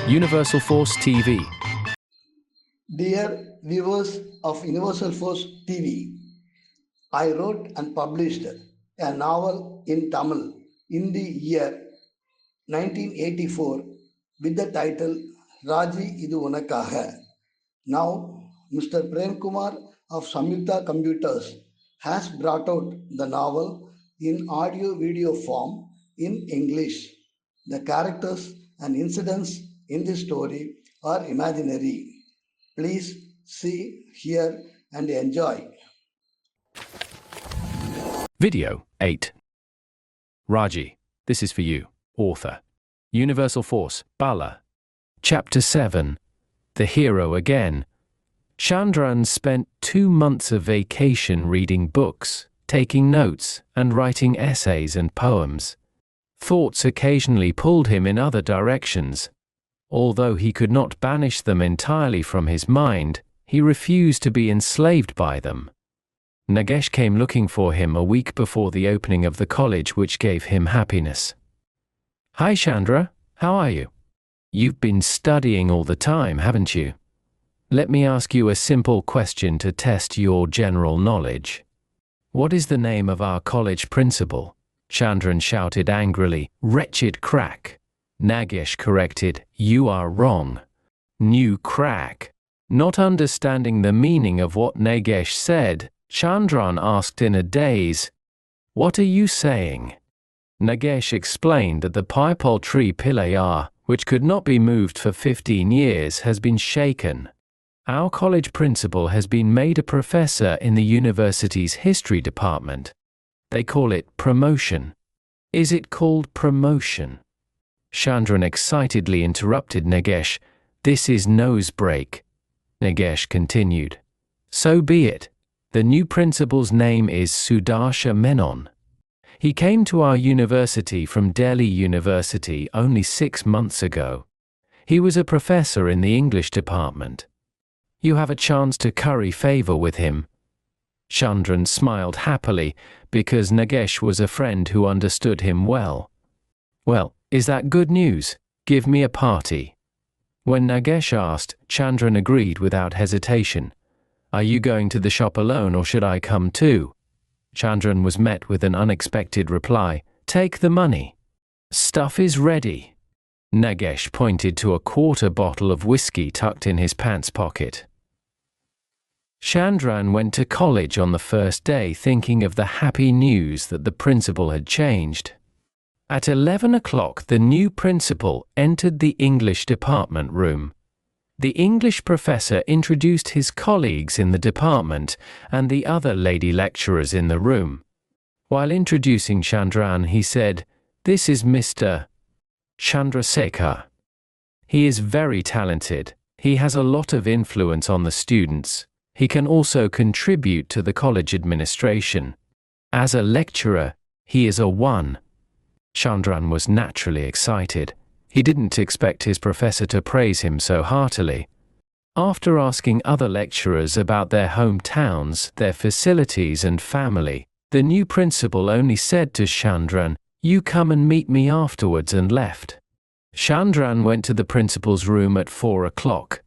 Universal Force TV. Dear viewers of Universal Force TV, I wrote and published a novel in Tamil in the year 1984 with the title Raji Idu Unakaga. Now, Mr. Premkumar of Samyuktha Computers has brought out the novel in audio video form in English. The characters and incidents in the story are imaginary. Please see, hear, and enjoy. Video 8. Raji, this is for you, author. Universal Force, Bala. Chapter 7. The Hero Again. Chandran spent 2 months of vacation reading books, taking notes, and writing essays and poems. Thoughts occasionally pulled him in other directions. Although he could not banish them entirely from his mind, he refused to be enslaved by them. Nagesh came looking for him a week before the opening of the college, which gave him happiness. "Hi Chandra, how are you? You've been studying all the time, haven't you? Let me ask you a simple question to test your general knowledge. What is the name of our college principal?" Chandran shouted angrily, "Wretched crack." Nagesh corrected, "You are wrong. New crack." Not understanding the meaning of what Nagesh said, Chandran asked in a daze, "What are you saying?" Nagesh explained that the pipal tree Pilayar, which could not be moved for 15 years, has been shaken. Our college principal has been made a professor in the university's history department. They call it promotion. Is it called promotion? Chandran excitedly interrupted Nagesh. "This is nose break." Nagesh continued, "So be it. The new principal's name is Sudarsha Menon. He came to our university from Delhi University only 6 months ago. He was a professor in the English department. You have a chance to curry favor with him." Chandran smiled happily because Nagesh was a friend who understood him well. "Well, is that good news? Give me a party." When Nagesh asked, Chandran agreed without hesitation. "Are you going to the shop alone or should I come too?" Chandran was met with an unexpected reply, "Take the money. Stuff is ready." Nagesh pointed to a quarter bottle of whiskey tucked in his pants pocket. Chandran went to college on the first day thinking of the happy news that the principal had changed. At 11 o'clock, the new principal entered the English department room. The English professor introduced his colleagues in the department and the other lady lecturers in the room. While introducing Chandran, he said, "This is Mr. Chandrasekhar. He is very talented. He has a lot of influence on the students. He can also contribute to the college administration. As a lecturer, he is a 1. Chandran was naturally excited. He didn't expect his professor to praise him so heartily. After asking other lecturers about their hometowns, their facilities and family, the new principal only said to Chandran, "You come and meet me afterwards," and left. Chandran went to the principal's room at 4 o'clock.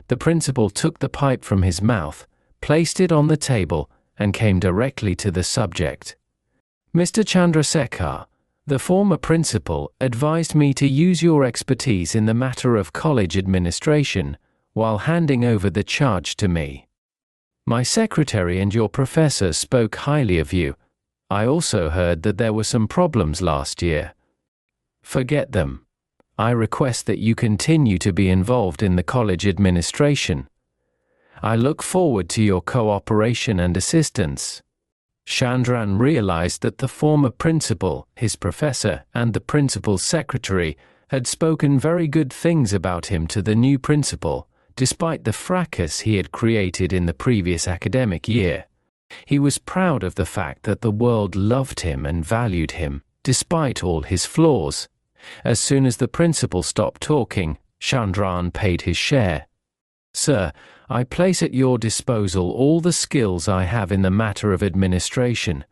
The principal took the pipe from his mouth, placed it on the table, and came directly to the subject. "Mr. Chandrasekhar, the former principal advised me to use your expertise in the matter of college administration while handing over the charge to me. My secretary and your professor spoke highly of you. I also heard that there were some problems last year. Forget them. I request that you continue to be involved in the college administration. I look forward to your cooperation and assistance." Chandran realized that the former principal, his professor, and the principal's secretary had spoken very good things about him to the new principal, despite the fracas he had created in the previous academic year. He was proud of the fact that the world loved him and valued him, despite all his flaws. As soon as the principal stopped talking, Chandran paid his share. "Sir, I place at your disposal all the skills I have in the matter of administration.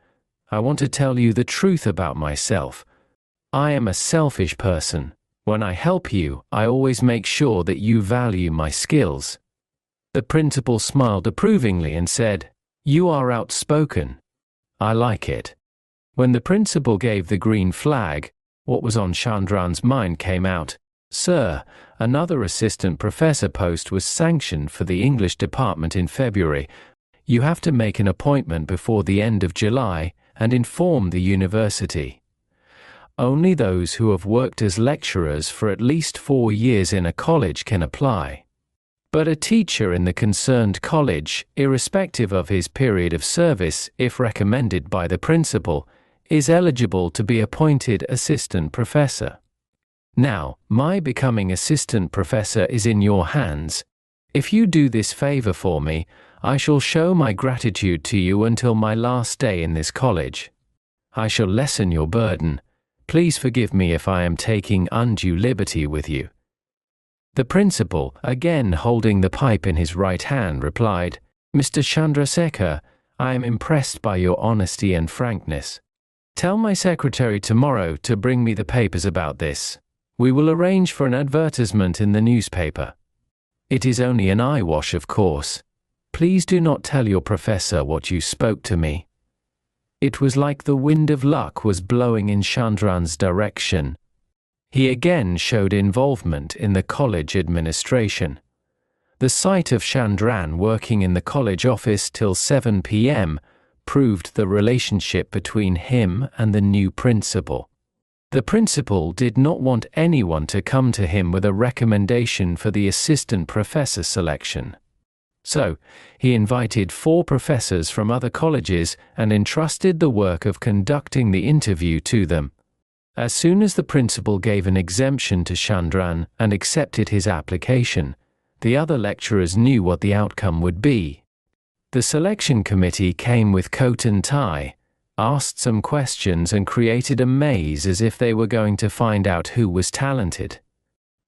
I want to tell you the truth about myself. I am a selfish person. When I help you, I always make sure that you value my skills." The principal smiled approvingly and said, "You are outspoken. I like it." When the principal gave the green flag, what was on Chandran's mind came out. "Sir, another assistant professor post was sanctioned for the English department in February. You have to make an appointment before the end of July and inform the university. Only those who have worked as lecturers for at least 4 years in a college can apply. But a teacher in the concerned college, irrespective of his period of service, if recommended by the principal, is eligible to be appointed assistant professor. Now, my becoming assistant professor is in your hands. If you do this favor for me, I shall show my gratitude to you until my last day in this college. I shall lessen your burden. Please forgive me if I am taking undue liberty with you." The principal, again holding the pipe in his right hand, replied, "Mr. Chandrasekhar, I am impressed by your honesty and frankness. Tell my secretary tomorrow to bring me the papers about this. We will arrange for an advertisement in the newspaper. It is only an eyewash, of course. Please do not tell your professor what you spoke to me." It was like the wind of luck was blowing in Chandran's direction. He again showed involvement in the college administration. The sight of Chandran working in the college office till 7 p.m. proved the relationship between him and the new principal. The principal did not want anyone to come to him with a recommendation for the assistant professor selection. So, he invited 4 professors from other colleges and entrusted the work of conducting the interview to them. As soon as the principal gave an exemption to Chandran and accepted his application, the other lecturers knew what the outcome would be. The selection committee came with coat and tie, asked some questions and created a maze as if they were going to find out who was talented.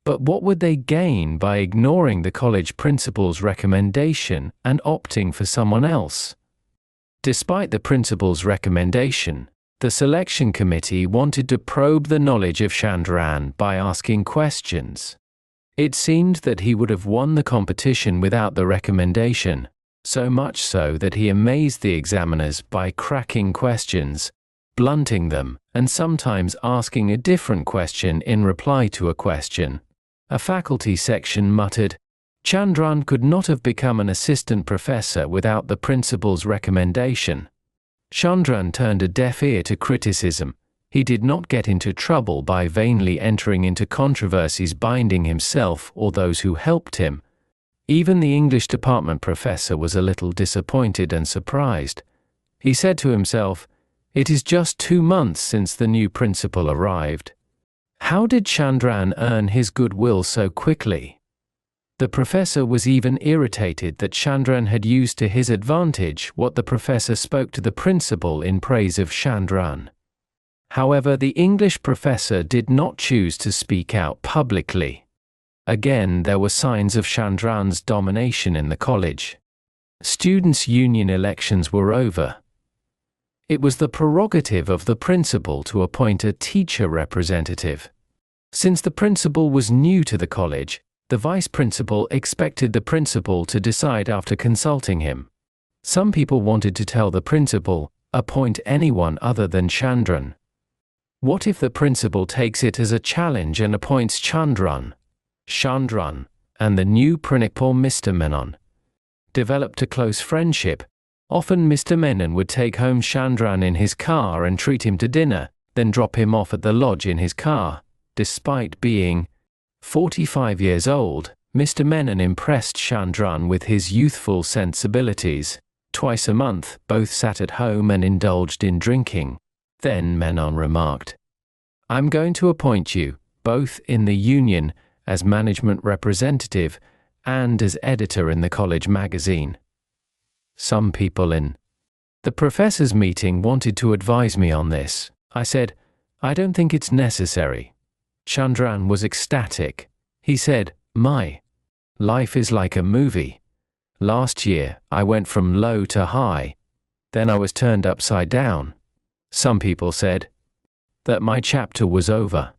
But what would they gain by ignoring the college principal's recommendation and opting for someone else? Despite the principal's recommendation, the selection committee wanted to probe the knowledge of Chandran by asking questions. It seemed that he would have won the competition without the recommendation, so much so that he amazed the examiners by cracking questions, blunting them, and sometimes asking a different question in reply to a question. A faculty section muttered, "Chandran could not have become an assistant professor without the principal's recommendation." Chandran turned a deaf ear to criticism. He did not get into trouble by vainly entering into controversies binding himself or those who helped him. Even the English department professor was a little disappointed and surprised. He said to himself, "It is just 2 months since the new principal arrived. How did Chandran earn his goodwill so quickly?" The professor was even irritated that Chandran had used to his advantage what the professor spoke to the principal in praise of Chandran. However, the English professor did not choose to speak out publicly. Again, there were signs of Chandran's domination in the college. Students' union elections were over. It was the prerogative of the principal to appoint a teacher representative. Since the principal was new to the college, the vice principal expected the principal to decide after consulting him. Some people wanted to tell the principal, appoint anyone other than Chandran. What if the principal takes it as a challenge and appoints Chandran? Chandran and the new principal, Mr. Menon, developed a close friendship. Often Mr. Menon would take home Chandran in his car and treat him to dinner, then drop him off at the lodge in his car. Despite being 45 years old, Mr. Menon impressed Chandran with his youthful sensibilities. Twice a month, both sat at home and indulged in drinking. Then Menon remarked, "I'm going to appoint you, both in the union, as management representative, and as editor in the college magazine." Some people in the professors' meeting wanted to advise me on this. I said, "I don't think it's necessary." Chandran was ecstatic. He said, "My life is like a movie. Last year, I went from low to high. Then I was turned upside down." Some people said that my chapter was over.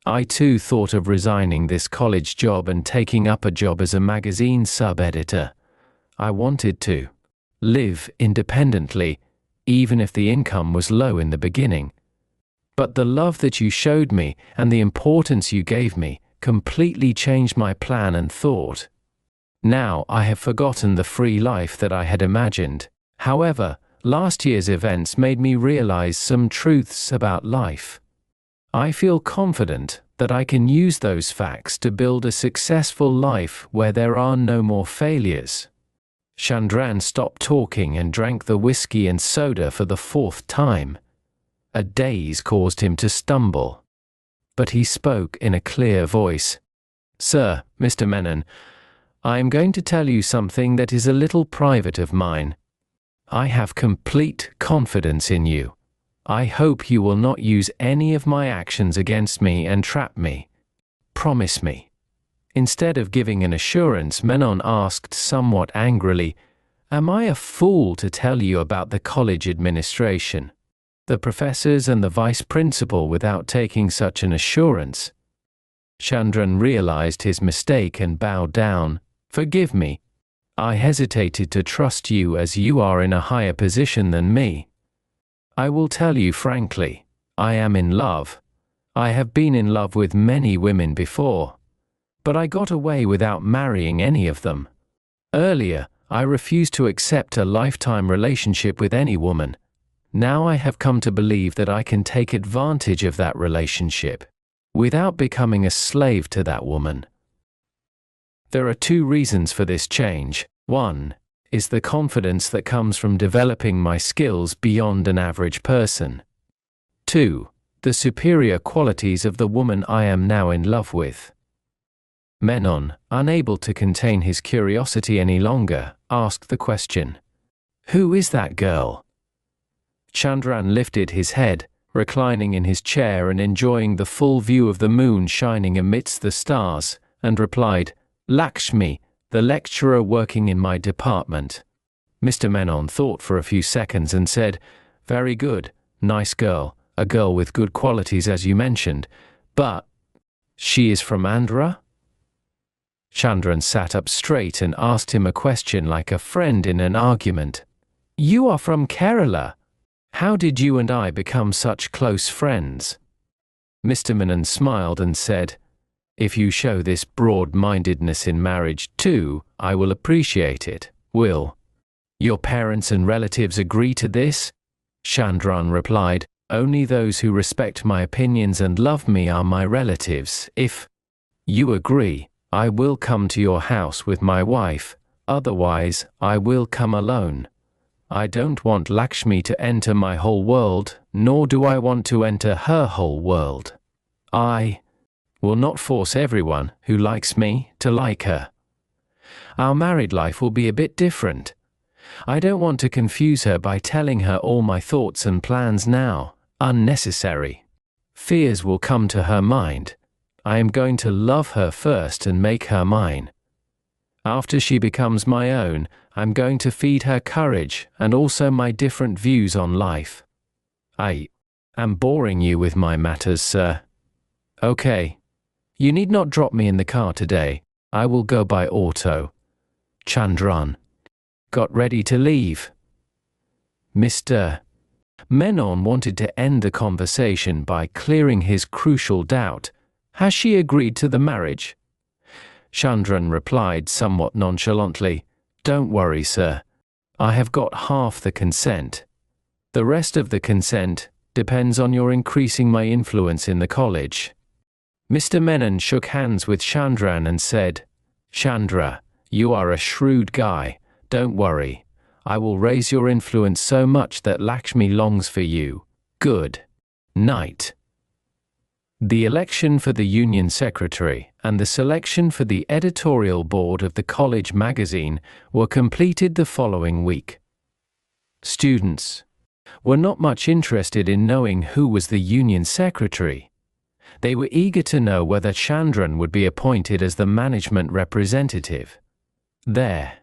I too thought of resigning this college job and taking up a job as a magazine sub-editor. I wanted to live independently, even if the income was low in the beginning. But the love that you showed me and the importance you gave me completely changed my plan and thought. Now I have forgotten the free life that I had imagined. However, last year's events made me realize some truths about life. I feel confident that I can use those facts to build a successful life where there are no more failures. Chandran stopped talking and drank the whiskey and soda for the fourth time. A daze caused him to stumble. But he spoke in a clear voice. "Sir, Mr. Menon, I am going to tell you something that is a little private of mine. I have complete confidence in you. I hope you will not use any of my actions against me and trap me. Promise me." Instead of giving an assurance, Menon asked somewhat angrily, "Am I a fool to tell you about the college administration, the professors and the vice principal without taking such an assurance?" Chandran realized his mistake and bowed down. "Forgive me. I hesitated to trust you as you are in a higher position than me. I will tell you frankly, I am in love. I have been in love with many women before, but I got away without marrying any of them. Earlier, I refused to accept a lifetime relationship with any woman. Now I have come to believe that I can take advantage of that relationship, without becoming a slave to that woman. There are two reasons for this change. One is the confidence that comes from developing my skills beyond an average person. Two, the superior qualities of the woman I am now in love with." Menon, unable to contain his curiosity any longer, asked the question, "Who is that girl?" Chandran lifted his head, reclining in his chair and enjoying the full view of the moon shining amidst the stars, and replied, "Lakshmi, the lecturer working in my department." Mr. Menon thought for a few seconds and said, "Very good, nice girl, a girl with good qualities as you mentioned, but she is from Andhra?" Chandran sat up straight and asked him a question like a friend in an argument. "You are from Kerala. How did you and I become such close friends?" Mr. Menon smiled and said, "If you show this broad-mindedness in marriage too, I will appreciate it. Will your parents and relatives agree to this?" Chandran replied, "Only those who respect my opinions and love me are my relatives. If you agree, I will come to your house with my wife, otherwise, I will come alone. I don't want Lakshmi to enter my whole world, nor do I want to enter her whole world. I will not force everyone who likes me to like her. Our married life will be a bit different. I don't want to confuse her by telling her all my thoughts and plans now. Unnecessary. Fears will come to her mind. I am going to love her first and make her mine. After she becomes my own, I'm going to feed her courage and also my different views on life. I am boring you with my matters, sir. Okay. You need not drop me in the car today. I will go by auto." Chandran got ready to leave. Mr. Menon wanted to end the conversation by clearing his crucial doubt. Has she agreed to the marriage? Chandran replied somewhat nonchalantly, "Don't worry, sir. I have got half the consent. The rest of the consent depends on your increasing my influence in the college." Mr. Menon shook hands with Chandran and said, "Chandra, you are a shrewd guy. Don't worry. I will raise your influence so much that Lakshmi longs for you. Good night." The election for the union secretary and the selection for the editorial board of the college magazine were completed the following week. Students were not much interested in knowing who was the union secretary. They were eager to know whether Chandran would be appointed as the management representative. There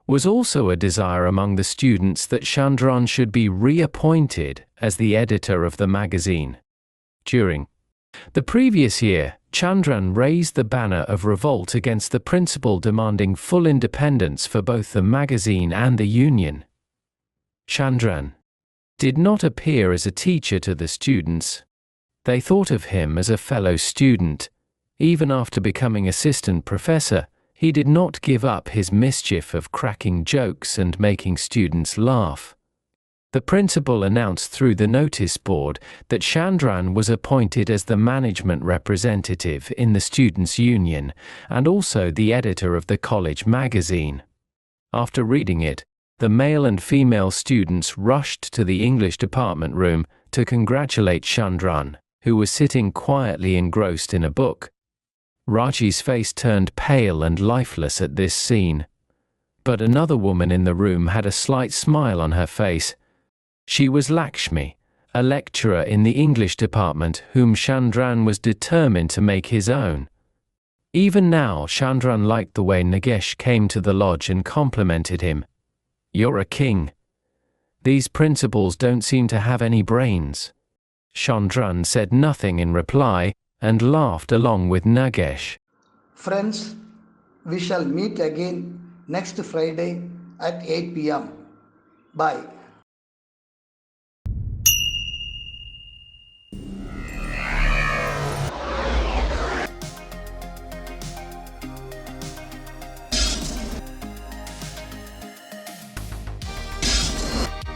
was also a desire among the students that Chandran should be reappointed as the editor of the magazine. During The previous year, Chandran raised the banner of revolt against the principal, demanding full independence for both the magazine and the union. Chandran did not appear as a teacher to the students. They thought of him as a fellow student. Even after becoming assistant professor, he did not give up his mischief of cracking jokes and making students laugh. The principal announced through the notice board that Chandran was appointed as the management representative in the Students' Union and also the editor of the college magazine. After reading it, the male and female students rushed to the English department room to congratulate Chandran, who was sitting quietly engrossed in a book. Raji's face turned pale and lifeless at this scene. But another woman in the room had a slight smile on her face. She was Lakshmi, a lecturer in the English department whom Chandran was determined to make his own. Even now, Chandran liked the way Nagesh came to the lodge and complimented him. "You're a king. These principals don't seem to have any brains." Chandran said nothing in reply and laughed along with Nagesh. Friends, we shall meet again next Friday at 8 p.m. Bye.